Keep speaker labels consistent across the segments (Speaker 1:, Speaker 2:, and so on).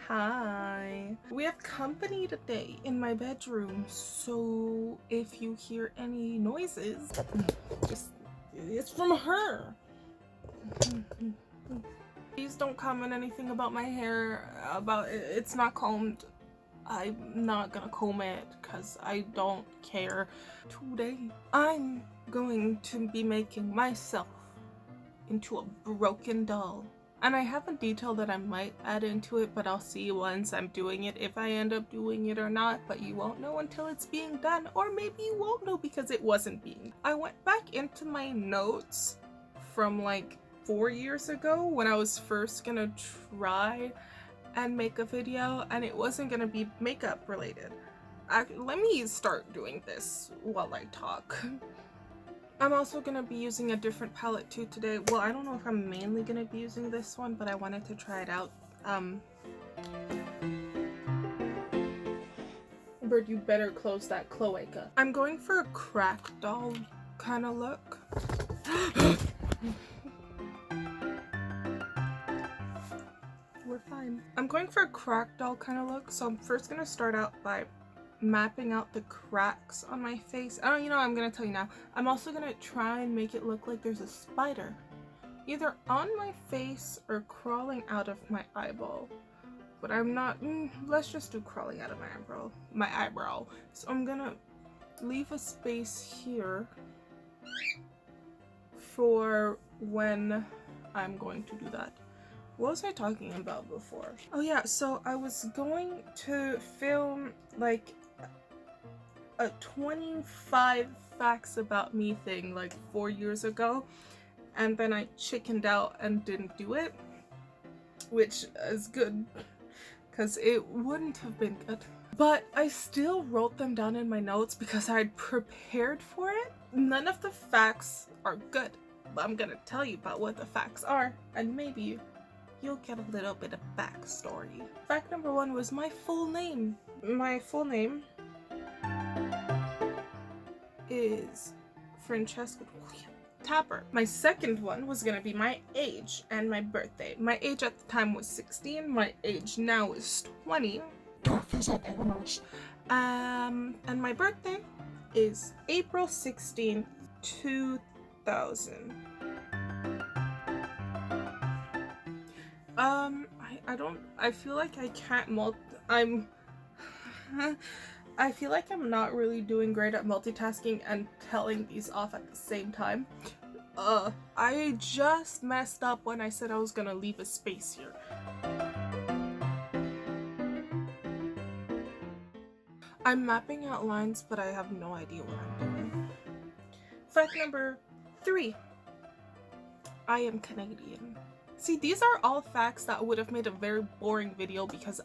Speaker 1: Hi. We have company today in my bedroom, so if you hear any noises, it's from her. Please don't comment anything about my hair, it's not combed. I'm not gonna comb it because I don't care. Today, I'm going to be making myself into a broken doll. And I have a detail that I might add into it, but I'll see once I'm doing it if I end up doing it or not, but you won't know until it's being done, or maybe you won't know because it wasn't being. I went back into my notes from like 4 years ago when I was first gonna try and make a video, and it wasn't gonna be makeup related. Let me start doing this while I talk. I'm also gonna be using a different palette too today. Well, I don't know if I'm mainly gonna be using this one, but I wanted to try it out. Bird, you better close that cloaca. I'm going for a crack doll kind of look. We're fine. I'm going for a crack doll kind of look, so I'm first gonna start out by mapping out the cracks on my face. Oh, you know, I'm gonna tell you now. I'm also gonna try and make it look like there's a spider either on my face or crawling out of my eyeball. But I'm not, let's just do crawling out of my eyebrow. So I'm gonna leave a space here for when I'm going to do that. What was I talking about before? Oh yeah, so I was going to film like a 25 facts about me thing like 4 years ago, and then I chickened out and didn't do it, which is good because it wouldn't have been good. But I still wrote them down in my notes because I'd prepared for it. None of the facts are good, but I'm gonna tell you about what the facts are, and maybe you'll get a little bit of backstory. Fact number 1 was my full name. My full name is Francesca Tapper. My second one was gonna be my age and my birthday. My age at the time was 16. My age now is 20. And my birthday is April 16th, 2000. I feel like I can't I feel like I'm not really doing great at multitasking and telling these off at the same time. I just messed up when I said I was gonna leave a space here. I'm mapping out lines, but I have no idea what I'm doing. Fact number 3. I am Canadian. See, these are all facts that would have made a very boring video because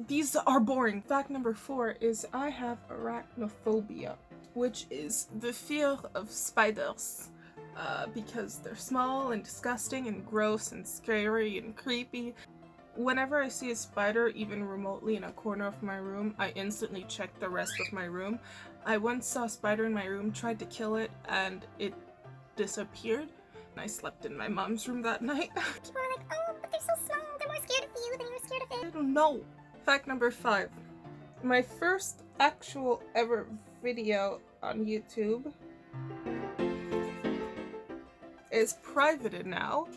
Speaker 1: these are boring. Fact number 4 is I have arachnophobia, which is the fear of spiders, because they're small and disgusting and gross and scary and creepy. Whenever I see a spider, even remotely in a corner of my room, I instantly check the rest of my room. I once saw a spider in my room, tried to kill it, and it disappeared. I slept in my mom's room that night.
Speaker 2: People are like, oh, but they're so small, they're more scared of you than you're scared of it.
Speaker 1: I don't know. Fact number 5. My first actual ever video on YouTube is privated now,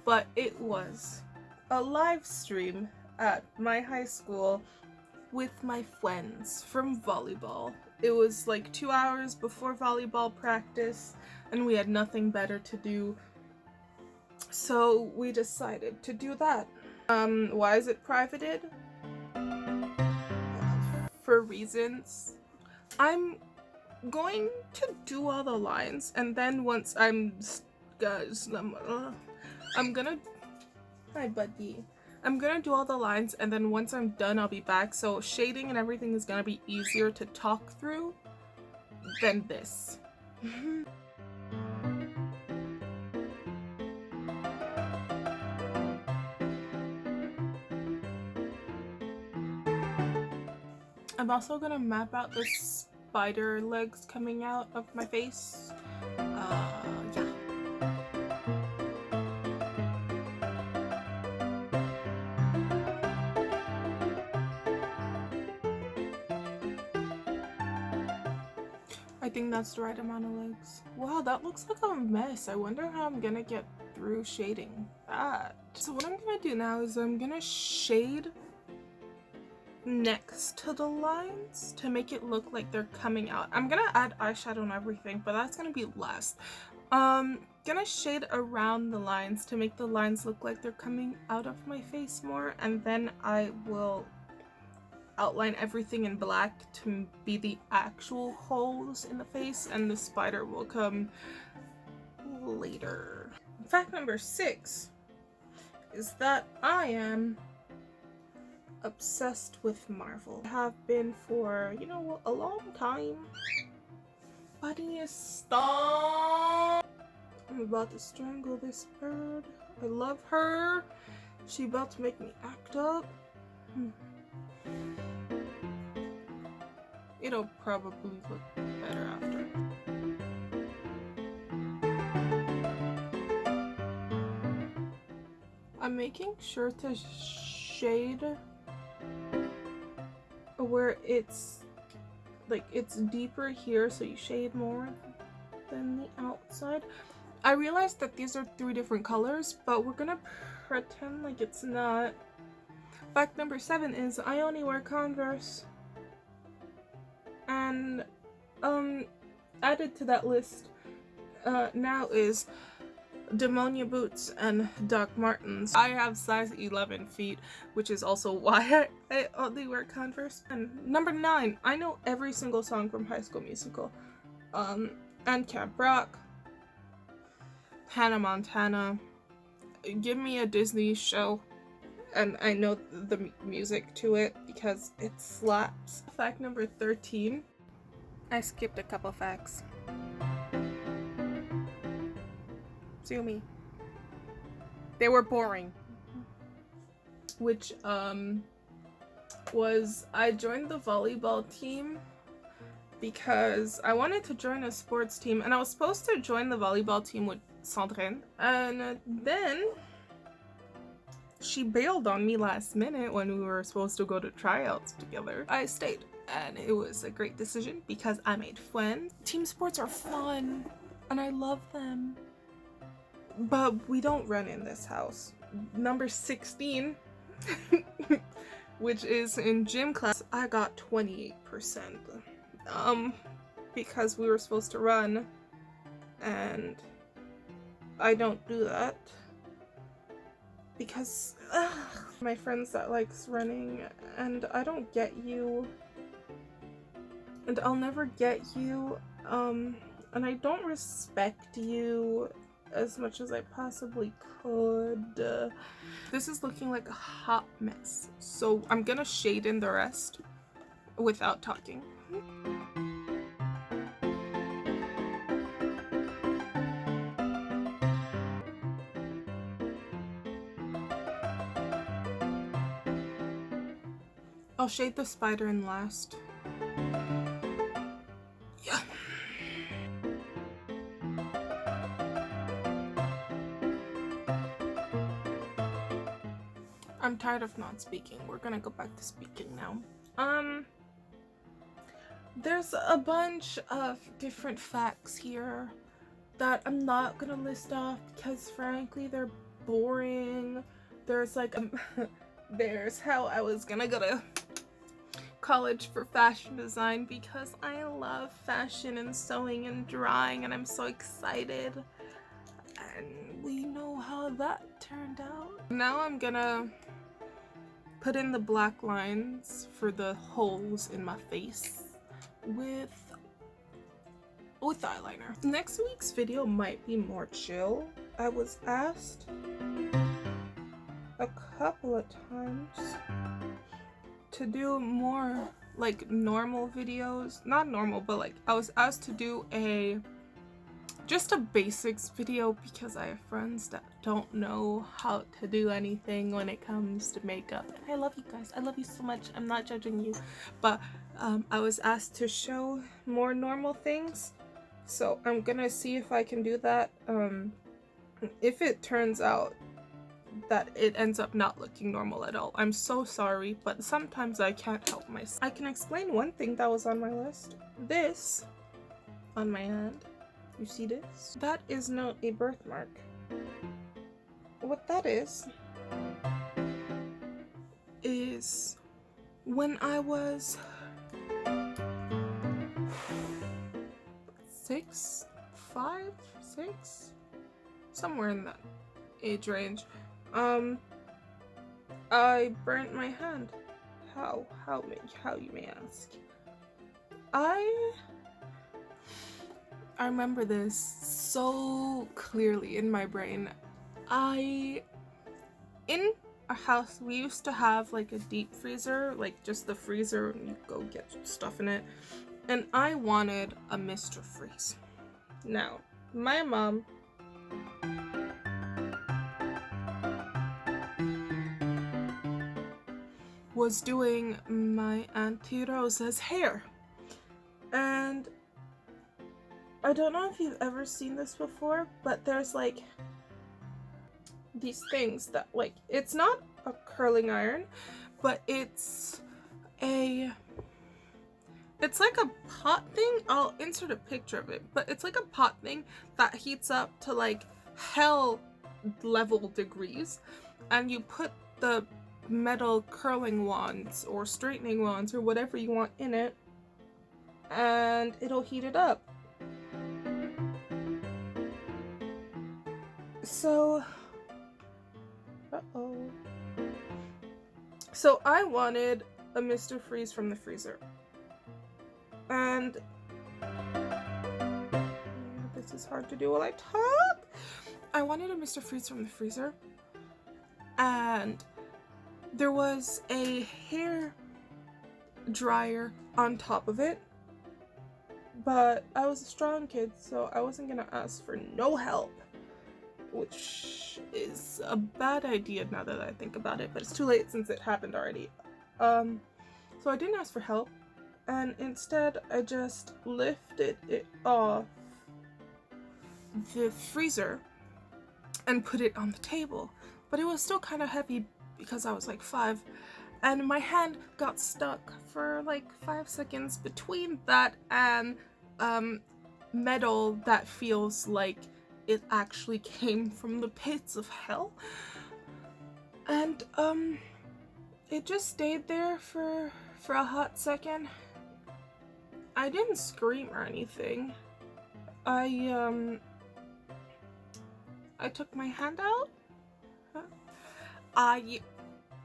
Speaker 1: but it was a live stream at my high school with my friends from volleyball. It was like 2 hours before volleyball practice, and we had nothing better to do, so we decided to do that. Why is it privated? For reasons. I'm going to do all the lines, and then once I'm gonna hi buddy. I'm gonna do all the lines, and then once I'm done I'll be back, so shading and everything is gonna be easier to talk through than this. I'm also gonna map out the spider legs coming out of my face. Yeah. think that's the right amount of legs. Wow, that looks like a mess. I wonder how I'm gonna get through shading that. So what I'm gonna do now is I'm gonna shade next to the lines to make it look like they're coming out. I'm gonna add eyeshadow and everything, but that's gonna be last. Gonna shade around the lines to make the lines look like they're coming out of my face more, and then I will outline everything in black to be the actual holes in the face, and the spider will come later. Fact number 6 is that I am obsessed with Marvel. I have been for, you know, a long time. Buddy, stop! I'm about to strangle this bird. I love her. She about to make me act up. It'll probably look better after. I'm making sure to shade where it's like it's deeper here, so you shade more than the outside. I realized that these are 3 different colors, but we're gonna pretend like it's not. Fact number 7 is I only wear Converse. And added to that list now is Demonia boots and Doc Martens. I have size 11 feet, which is also why I only wear Converse. And number 9, I know every single song from High School Musical, and Camp Rock, Hannah Montana. Give me a Disney show and I know the music to it because it slaps. Fact number 13. I skipped a couple facts. Sue me. They were boring. Which was I joined the volleyball team because I wanted to join a sports team, and I was supposed to join the volleyball team with Sandrine, and then she bailed on me last minute when we were supposed to go to tryouts together. I stayed, and it was a great decision because I made friends. Team sports are fun, and I love them. But we don't run in this house. Number 16, which is in gym class, I got 28%. Because we were supposed to run, and I don't do that. Because my friends that likes running, and I don't get you, and I'll never get you, and I don't respect you as much as I possibly could. This is looking like a hot mess, so I'm gonna shade in the rest without talking. I'll shade the spider in last. Yeah. I'm tired of not speaking. We're gonna go back to speaking now. There's a bunch of different facts here that I'm not gonna list off because frankly they're boring. There's like there's how I was gonna go to college for fashion design because I love fashion and sewing and drawing, and I'm so excited. And we know how that turned out. Now I'm gonna put in the black lines for the holes in my face with eyeliner. Next week's video might be more chill. I was asked a couple of times to do more like normal videos. Not normal, but like I was asked to do just a basics video because I have friends that don't know how to do anything when it comes to makeup. And I love you guys. I love you so much. I'm not judging you. But I was asked to show more normal things. So I'm gonna see if I can do that. If it turns out that it ends up not looking normal at all, I'm so sorry, but sometimes I can't help myself. I can explain one thing that was on my list. This on my hand. You see this? That is not a birthmark. What that is when I was 6, 5, 6, somewhere in that age range, I burnt my hand. How you may ask. I remember this so clearly in my brain. In our house, we used to have like a deep freezer, like just the freezer, and you go get stuff in it. And I wanted a Mr. Freeze. Now, my mom was doing my Auntie Rosa's hair. And I don't know if you've ever seen this before, but there's like these things that like, it's not a curling iron, but it's like a pot thing. I'll insert a picture of it, but it's like a pot thing that heats up to like hell level degrees, and you put the metal curling wands or straightening wands or whatever you want in it, and it'll heat it up. So So I wanted a Mr. Freeze from the freezer. And this is hard to do while I talk. I wanted a Mr. Freeze from the freezer. And there was a hair dryer on top of it. But I was a strong kid, so I wasn't gonna ask for no help. Which is a bad idea now that I think about it, but it's too late since it happened already. So I didn't ask for help, and instead I just lifted it off the freezer and put it on the table. But it was still kind of heavy because I was like 5, and my hand got stuck for like 5 seconds between that and metal that feels like it actually came from the pits of hell. And it just stayed there for a hot second. I didn't scream or anything. I took my hand out. I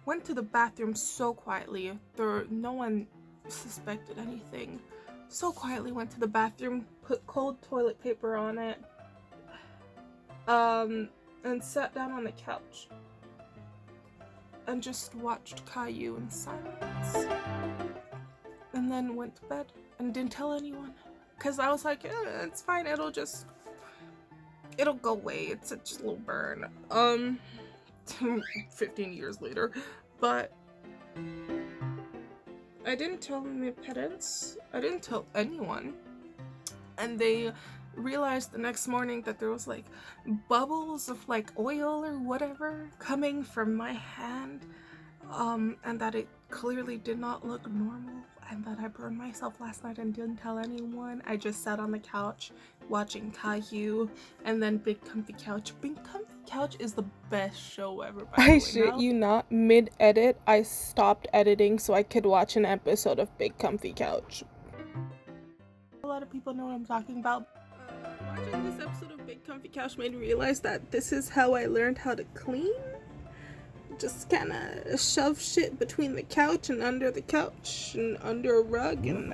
Speaker 1: went to the bathroom so quietly. No one suspected anything. So quietly went to the bathroom, put cold toilet paper on it, and sat down on the couch and just watched Caillou in silence, and then went to bed and didn't tell anyone, because I was like, it's fine, it'll go away, it's just a little burn. 15 years later. But I didn't tell my parents, I didn't tell anyone, and they realized the next morning that there was like bubbles of like oil or whatever coming from my hand, and that it clearly did not look normal, and that I burned myself last night and didn't tell anyone. I just sat on the couch watching Caillou and then Big Comfy Couch. Big Comfy Couch is the best show ever, by the way. I shit you not, mid-edit I stopped editing so I could watch an episode of Big Comfy Couch. A lot of people know what I'm talking about. Watching this episode of Big Comfy Couch made me realize that this is how I learned how to clean. Just kind of shove shit between the couch and under the couch and under a rug and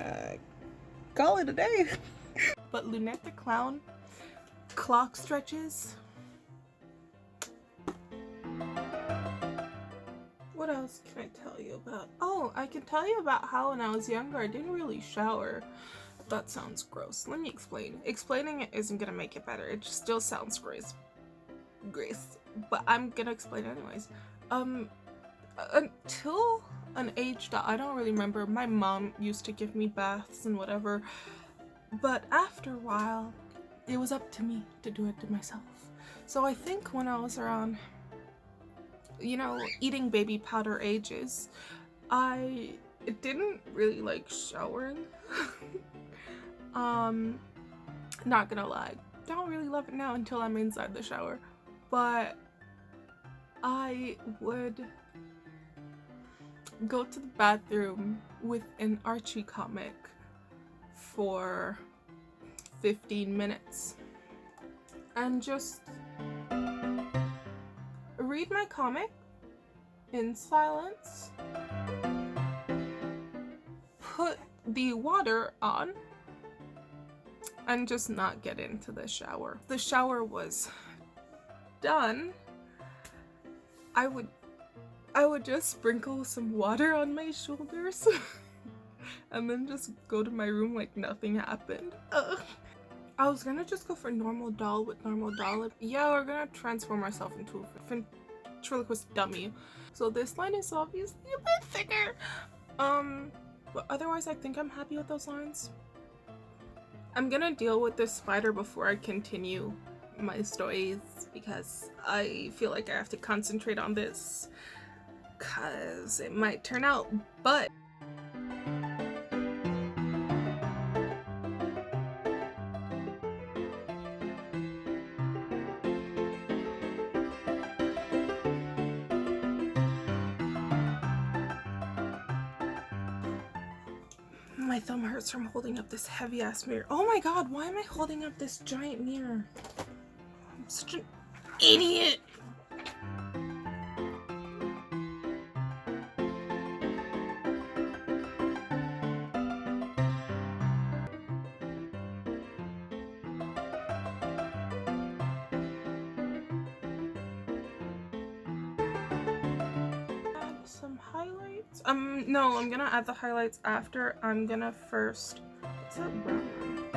Speaker 1: call it a day. But Lunette the Clown, clock stretches. What else can I tell you about? Oh, I can tell you about how when I was younger I didn't really shower. That sounds gross. Let me explain. Explaining it isn't gonna make it better. It just still sounds gross. But I'm gonna explain anyways. Until an age that I don't really remember, my mom used to give me baths and whatever. But after a while, it was up to me to do it to myself. So I think when I was around, eating baby powder ages, I didn't really like showering. Not gonna lie, don't really love it now until I'm inside the shower. But I would go to the bathroom with an Archie comic for 15 minutes and just read my comic in silence, put the water on, and just not get into the shower. The shower was done. I would just sprinkle some water on my shoulders and then just go to my room like nothing happened. Ugh. I was gonna just go for normal doll with normal doll. Yeah, we're gonna transform myself into a ventriloquist dummy. So this line is obviously a bit thicker. But otherwise I think I'm happy with those lines. I'm gonna deal with this spider before I continue my stories because I feel like I have to concentrate on this because it might turn out, but my thumb hurts from holding up this heavy ass mirror. Oh my god, why am I holding up this giant mirror? I'm such an idiot. Some highlights. No, I'm gonna add the highlights after. I'm gonna first. What's that brown one?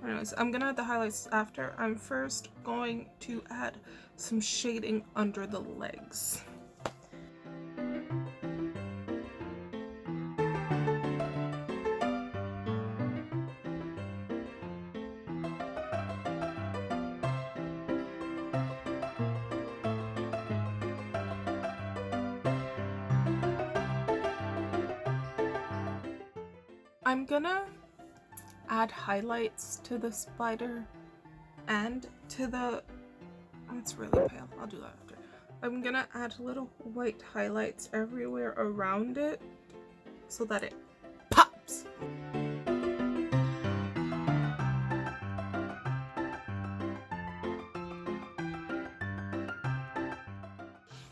Speaker 1: Anyways, I'm gonna add the highlights after. I'm first going to add some shading under the legs. I'm gonna add highlights to the spider and to the... Oh, it's really pale. I'll do that after. I'm gonna add little white highlights everywhere around it so that it pops.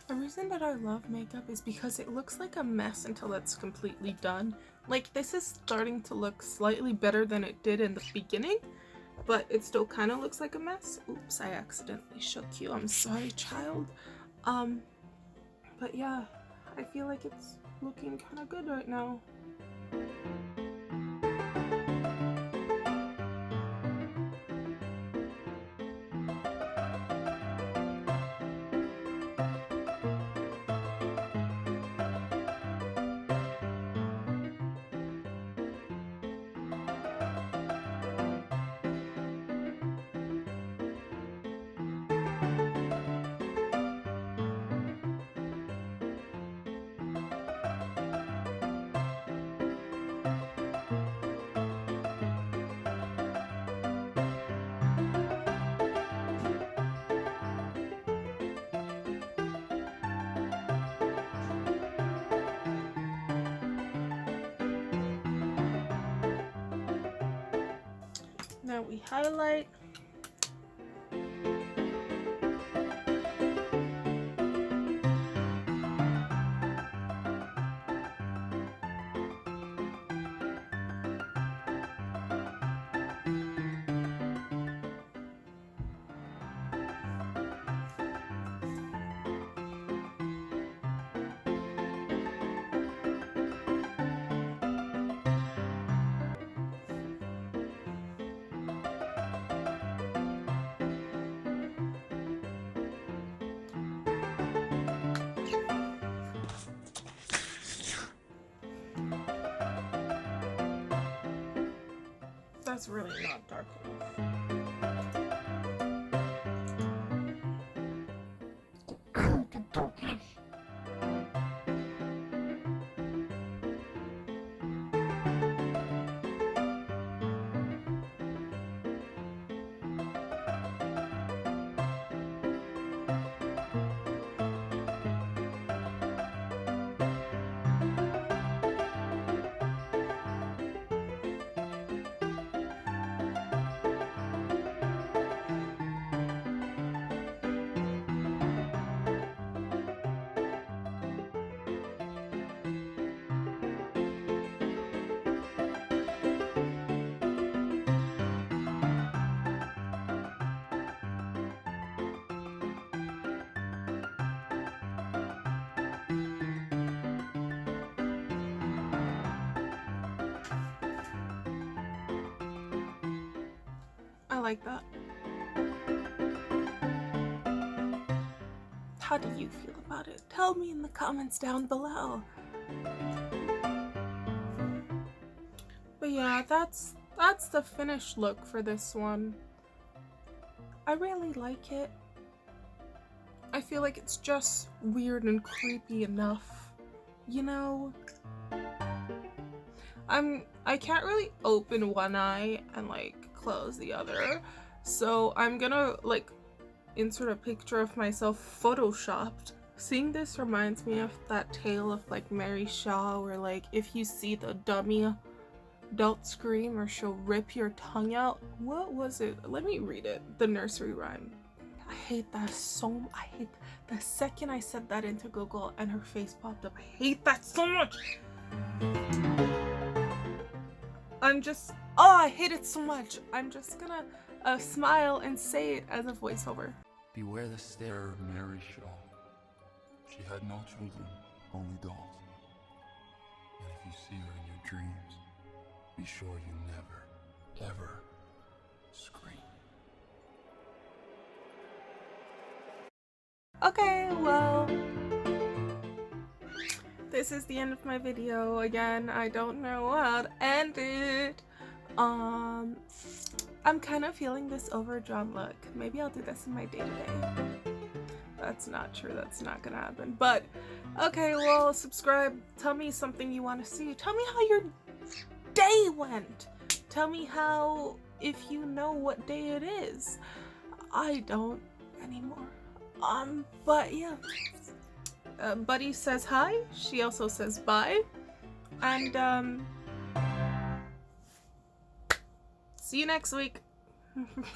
Speaker 1: The reason that I love makeup is because it looks like a mess until it's completely done. Like, this is starting to look slightly better than it did in the beginning, but it still kind of looks like a mess. Oops, I accidentally shook you. I'm sorry, child. But yeah, I feel like it's looking kind of good right now. Now we highlight. That's really not dark enough. like that. How do you feel about it? Tell me in the comments down below. But yeah, that's the finished look for this one. I really like it. I feel like it's just weird and creepy enough, you know? I can't really open one eye and like close the other, so I'm gonna like insert a picture of myself photoshopped. Seeing this reminds me of that tale of like Mary Shaw, where like if you see the dummy, don't scream or she'll rip your tongue out. What was it? Let me read it. The nursery rhyme. I hate that so. I hate the second I said that into Google and her face popped up. I hate that so much. I hate it so much. I'm just gonna smile and say it as a voiceover.
Speaker 3: Beware the stare of Mary Shaw. She had no children, only dolls. And if you see her in your dreams, be sure you never, ever scream.
Speaker 1: Okay, well, this is the end of my video. Again, I don't know how to end it. I'm kind of feeling this overdrawn look. Maybe I'll do this in my day-to-day. That's not true. That's not gonna happen. But, okay, well, subscribe. Tell me something you want to see. Tell me how your day went. Tell me how, if you know what day it is. I don't anymore. But yeah. Buddy says hi. She also says bye. And, see you next week.